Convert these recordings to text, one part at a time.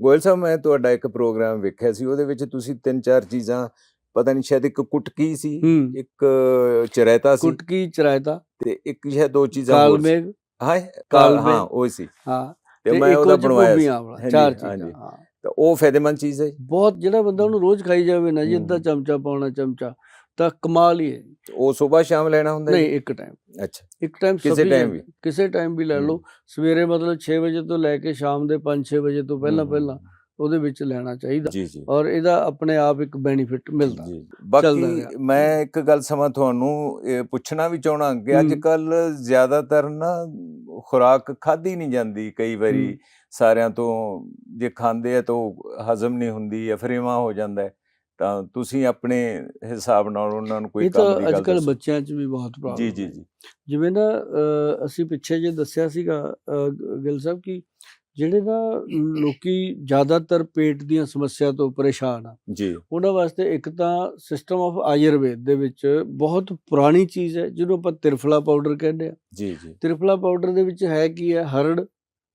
ਗੋਇਲ ਸਾਹਿਬ, ਮੈਂ ਤੁਹਾਡਾ ਇੱਕ ਪ੍ਰੋਗਰਾਮ ਵੇਖਿਆ ਸੀ, ਉਹਦੇ ਵਿੱਚ ਤੁਸੀਂ 3-4 ਚੀਜ਼ਾਂ, ਪਤਾ ਨਹੀਂ ਸ਼ਾਇਦ ਇੱਕ ਕੁਟਕੀ ਸੀ, ਇੱਕ ਚਰਾਇਤਾ ਸੀ, ਕੁਟਕੀ ਚਰਾਇਤਾ ਤੇ ਇੱਕ ਸ਼ਾਇਦ 2 ਚੀਜ਼ਾਂ ਹੋਰ ਸੀ। ਕਾਲਮੇਘ, ਹਾਂ ਉਹ ਸੀ। ਹਾਂ, ਤੇ ਮੈਂ ਉਹਦਾ ਬਣਵਾਇਆ ਸੀ। ਆਮਲਾ, 4 ਚੀਜ਼ਾਂ। ਤਾਂ ਉਹ ਫਾਇਦੇਮੰਦ ਚੀਜ਼ ਹੈ ਬਹੁਤ। ਜਿਹੜਾ ਬੰਦਾ ਉਹਨੂੰ ਰੋਜ਼ ਖਾਈ ਜਾਵੇ ਨਾ ਜੀ, ਅੱਧਾ ਚਮਚਾ ਪੌਣਾ ਚਮਚਾ, ਤਾਂ ਕਮਾਲ ਹੀ ਹੈ। ਉਹ ਸੁਬਾਹ ਸ਼ਾਮ ਲੈਣਾ ਹੁੰਦਾ? ਨਹੀਂ, ਇੱਕ ਟਾਈਮ। ਅੱਛਾ, ਇੱਕ ਟਾਈਮ ਕਿਸੇ ਟਾਈਮ ਵੀ ਲੈ ਲਓ। ਸਵੇਰੇ ਮਤਲਬ 6 ਵਜੇ ਤੋਂ ਲੈ ਕੇ ਸ਼ਾਮ ਦੇ 5-6 ਵਜੇ ਤੋਂ ਪਹਿਲਾਂ ਉਹਦੇ ਵਿੱਚ ਲੈਣਾ ਚਾਹੀਦਾ। ਔਰ ਇਹਦਾ ਆਪਣੇ ਆਪ ਇੱਕ ਬੈਨੀਫਿਟ ਮਿਲਦਾ। ਬਾਕੀ ਮੈਂ ਇੱਕ ਗੱਲ ਸਮਾਂ ਤੁਹਾਨੂੰ ਪੁੱਛਣਾ ਵੀ ਚਾਹਣਾ ਕਿ ਅੱਜ ਕੱਲ ਜ਼ਿਆਦਾਤਰ ਨਾ ਖੁਰਾਕ ਖਾਧੀ ਨਹੀਂ ਜਾਂਦੀ, ਕਈ ਵਾਰੀ ਸਾਰਿਆਂ ਤੋਂ, ਜੇ ਖਾਂਦੇ ਆ ਤਾਂ ਹਜ਼ਮ ਨਹੀਂ ਹੁੰਦੀ ਜਾਂ ਫਰੇਵਾ ਹੋ ਜਾਂਦਾ, ਤਾਂ ਤੁਸੀਂ ਆਪਣੇ ਹਿਸਾਬ ਨਾਲ ਉਹਨਾਂ ਨੂੰ ਕੋਈ ਕੰਮ ਦੀ ਗੱਲ ਅੱਜ ਕੱਲ ਬੱਚਿਆਂ 'ਚ ਵੀ ਬਹੁਤ ਪ੍ਰੋਬਲਮ। ਜੀ। ਜਿਵੇਂ ਨਾ ਅਸੀਂ ਪਿੱਛੇ ਜੇ ਦੱਸਿਆ ਸੀਗਾ ਗਿੱਲ ਸਾਹਿਬ, ਕਿ ਜਿਹੜੇ ਨਾ ਲੋਕੀ ਜ਼ਿਆਦਾਤਰ ਪੇਟ ਦੀਆਂ ਸਮੱਸਿਆ ਤੋਂ ਪਰੇਸ਼ਾਨ ਆ ਜੀ, ਉਹਨਾਂ ਵਾਸਤੇ ਇੱਕ ਤਾਂ ਸਿਸਟਮ ਆਫ ਆਯੁਰਵੇਦ ਦੇ ਵਿੱਚ ਬਹੁਤ ਪੁਰਾਣੀ ਚੀਜ਼ ਹੈ, ਜਿਹਨੂੰ ਆਪਾਂ ਤ੍ਰਿਫਲਾ ਪਾਊਡਰ ਕਹਿੰਦੇ ਆ। ਜੀ। ਤ੍ਰਿਫਲਾ ਪਾਊਡਰ ਦੇ ਵਿੱਚ ਹੈ ਕੀ ਹੈ? ਹਰੜ,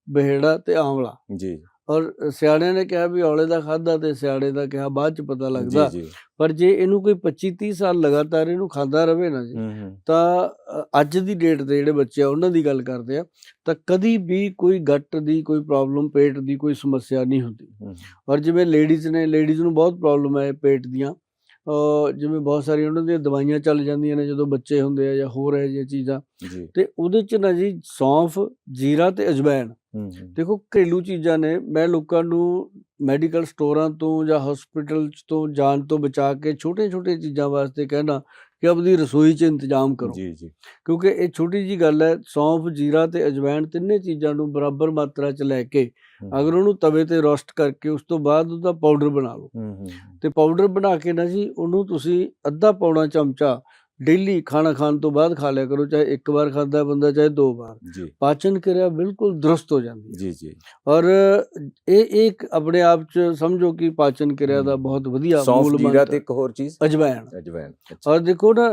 ਬਹੇੜਾ ਤੇ ਆਂਵਲਾ। ਜੀ। ਔਰ ਸਿਆਣਿਆਂ ਨੇ ਕਿਹਾ ਵੀ ਔਲੇ ਦਾ ਖਾਧਾ ਤੇ ਸਿਆਣੇ ਦਾ ਕਿਹਾ ਬਾਅਦ ਚ ਪਤਾ ਲੱਗਦਾ। ਪਰ ਜੇ ਇਹਨੂੰ ਕੋਈ 25-30 ਸਾਲ ਲਗਾਤਾਰ ਇਹਨੂੰ ਖਾਂਦਾ ਰਵੇ ਨਾ ਜੀ, ਤਾਂ ਅੱਜ ਦੀ ਡੇਟ ਦੇ ਜਿਹੜੇ ਬੱਚੇ ਆ ਉਹਨਾਂ ਦੀ ਗੱਲ ਕਰਦੇ ਆ, ਤਾਂ ਕਦੀ ਵੀ ਕੋਈ ਗੱਟ ਦੀ ਕੋਈ ਪ੍ਰੋਬਲਮ, ਪੇਟ ਦੀ ਕੋਈ ਸਮੱਸਿਆ ਨਹੀਂ ਹੁੰਦੀ। ਔਰ ਜਿਵੇਂ ਲੇਡੀਜ਼ ਨੇ, ਲੇਡੀਜ਼ ਨੂੰ ਬਹੁਤ ਪ੍ਰੋਬਲਮ ਹੈ ਪੇਟ ਦੀਆਂ, ਜਿਵੇਂ ਬਹੁਤ ਸਾਰੀਆਂ ਉਹਨਾਂ ਦੀਆਂ ਦਵਾਈਆਂ ਚੱਲ ਜਾਂਦੀਆਂ ਨੇ ਜਦੋਂ ਬੱਚੇ ਹੁੰਦੇ ਆ ਜਾਂ ਹੋਰ ਇਹੋ ਜਿਹੀਆਂ ਚੀਜ਼ਾਂ, ਤੇ ਉਹਦੇ ਚ ਨਾ ਜੀ ਸੌਂਫ, ਜੀਰਾ ਤੇ ਅਜਵਾਇਣ, ਦੇਖੋ ਘਰੇਲੂ ਚੀਜ਼ਾਂ ਨੇ। ਮੈਂ ਲੋਕਾਂ ਨੂੰ ਮੈਡੀਕਲ ਸਟੋਰਾਂ ਤੋਂ ਜਾਂ ਹਸਪੀਟਲ ਤੋਂ ਜਾਣ ਤੋਂ ਬਚਾ ਕੇ ਛੋਟੀਆਂ ਚੀਜ਼ਾਂ ਵਾਸਤੇ ਕਹਿਣਾ ਕਿ ਆਪਣੀ ਰਸੋਈ 'ਚ ਇੰਤਜ਼ਾਮ ਕਰੋ। ਕਿਉਂਕਿ ਇਹ ਛੋਟੀ ਜਿਹੀ ਗੱਲ ਹੈ। ਸੌਂਫ, ਜੀਰਾ ਤੇ ਅਜਵਾਇਣ, ਤਿੰਨੇ ਚੀਜ਼ਾਂ ਨੂੰ ਬਰਾਬਰ ਮਾਤਰਾ 'ਚ ਲੈ ਕੇ ਅਗਰ ਉਹਨੂੰ ਤਵੇ ਤੇ ਰੋਸਟ ਕਰਕੇ ਉਸ ਤੋਂ ਬਾਅਦ ਉਹਦਾ ਪਾਊਡਰ ਬਣਾ ਲਓ, ਤੇ ਪਾਊਡਰ ਬਣਾ ਕੇ ਨਾ ਜੀ ਉਹਨੂੰ ਤੁਸੀਂ ਅੱਧਾ ਪੌਣਾ ਚਮਚਾ ਡੇਲੀ ਖਾਣਾ ਖਾਣ ਤੋਂ ਬਾਅਦ ਖਾ ਲਿਆ ਕਰੋ, ਚਾਹੇ 1 ਵਾਰ ਖਾਂਦਾ ਬੰਦਾ ਚਾਹੇ 2 ਵਾਰ। ਪਾਚਨ ਕਿਰਿਆ ਬਿਲਕੁਲ ਦਰੁਸਤ ਹੋ ਜਾਂਦੀ ਹੈ। ਔਰ ਇਹ ਇੱਕ ਆਪਣੇ ਆਪ 'ਚ ਸਮਝੋ ਕਿ ਪਾਚਨ ਕਿਰਿਆ ਦਾ ਬਹੁਤ ਵਧੀਆ ਮੂਲ ਮੰਤਰ। ਤੇ ਇੱਕ ਹੋਰ ਚੀਜ਼ ਅਜਵਾਇਣ। ਔਰ ਦੇਖੋ ਨਾ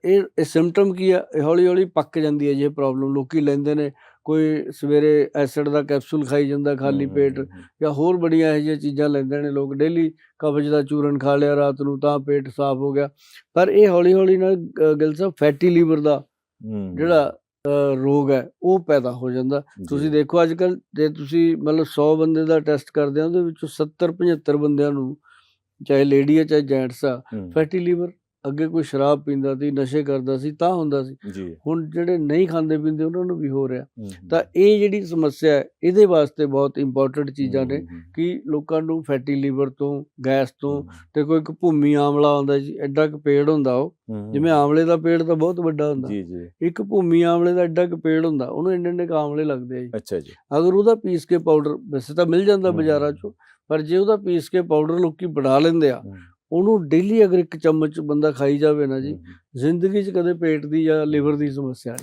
ਇਹ ਸਿੰਪਟਮ ਕੀ ਆ, ਹੌਲੀ ਹੌਲੀ ਪੱਕ ਜਾਂਦੀ ਹੈ ਜੇ ਪ੍ਰੋਬਲਮ। ਲੋਕੀ ਲੈਂਦੇ ਨੇ, ਕੋਈ ਸਵੇਰੇ ਐਸਿਡ ਦਾ ਕੈਪਸੂਲ ਖਾਈ ਜਾਂਦਾ ਖਾਲੀ ਪੇਟ, ਜਾਂ ਹੋਰ ਬੜੀਆਂ ਇਹੋ ਜਿਹੀਆਂ ਚੀਜ਼ਾਂ ਲੈਂਦੇ ਨੇ ਲੋਕ ਡੇਲੀ। ਕਬਜ਼ ਦਾ ਚੂਰਨ ਖਾ ਲਿਆ ਰਾਤ ਨੂੰ ਤਾਂ ਪੇਟ ਸਾਫ਼ ਹੋ ਗਿਆ। ਪਰ ਇਹ ਹੌਲੀ ਹੌਲੀ ਨਾਲ ਗਿੱਲ ਸਾਹਿਬ ਫੈਟੀ ਲੀਵਰ ਦਾ ਜਿਹੜਾ ਰੋਗ ਹੈ ਉਹ ਪੈਦਾ ਹੋ ਜਾਂਦਾ। ਤੁਸੀਂ ਦੇਖੋ ਅੱਜ ਕੱਲ੍ਹ ਜੇ ਤੁਸੀਂ ਮਤਲਬ 100 ਬੰਦੇ ਦਾ ਟੈਸਟ ਕਰਦੇ ਆ, ਉਹਦੇ ਵਿੱਚੋਂ 70-75 ਬੰਦਿਆਂ ਨੂੰ, ਚਾਹੇ ਲੇਡੀ ਆ ਚਾਹੇ ਜੈਂਟਸ ਆ, ਫੈਟੀ ਲੀਵਰ। ਅੱਗੇ ਕੋਈ ਸ਼ਰਾਬ ਪੀਂਦਾ ਸੀ, ਨਸ਼ੇ ਕਰਦਾ ਸੀ ਤਾਂ ਹੁੰਦਾ ਸੀ, ਹੁਣ ਜਿਹੜੇ ਨਹੀਂ ਖਾਂਦੇ ਪੀਂਦੇ ਉਹਨਾਂ ਨੂੰ ਵੀ ਹੋ ਰਿਹਾ। ਤਾਂ ਇਹ ਜਿਹੜੀ ਸਮੱਸਿਆ ਹੈ ਇਹਦੇ ਵਾਸਤੇ ਬਹੁਤ ਇੰਪੋਰਟੈਂਟ ਚੀਜ਼ਾਂ ਨੇ ਕਿ ਲੋਕਾਂ ਨੂੰ ਫੈਟੀ ਲੀਵਰ ਤੋਂ, ਗੈਸ ਤੋਂ, ਤੇ ਕੋਈ ਇੱਕ ਭੂਮੀ ਆਮਲਾ ਆਉਂਦਾ ਜੀ, ਐਡਾ ਕੁ ਪੇੜ ਹੁੰਦਾ ਉਹ, ਜਿਵੇਂ ਆਮਲੇ ਦਾ ਪੇੜ ਤਾਂ ਬਹੁਤ ਵੱਡਾ ਹੁੰਦਾ, ਇੱਕ ਭੂਮੀ ਆਮਲੇ ਦਾ ਐਡਾ ਕੁ ਪੇੜ ਹੁੰਦਾ, ਉਹਨੂੰ ਇੰਨੇ ਆਮਲੇ ਲੱਗਦੇ ਆ ਜੀ। ਅੱਛਾ ਜੀ। ਅਗਰ ਉਹਦਾ ਪੀਸ ਕੇ ਪਾਊਡਰ, ਵੈਸੇ ਤਾਂ ਮਿਲ ਜਾਂਦਾ ਬਾਜ਼ਾਰਾਂ ਚੋਂ, ਪਰ ਜੇ ਉਹਦਾ ਪੀਸ ਕੇ ਪਾਊਡਰ ਲੋਕੀ ਬਣਾ ਲੈਂਦੇ ਆ, ਉਹਨੂੰ ਡੇਲੀ ਅਗਰ 1 ਚਮਚ ਬੰਦਾ ਖਾਈ ਜਾਵੇ ਨਾ ਜੀ, ਜ਼ਿੰਦਗੀ 'ਚ ਕਦੇ ਪੇਟ ਦੀ ਜਾਂ ਲੀਵਰ ਦੀ ਸਮੱਸਿਆ ਨਹੀਂ।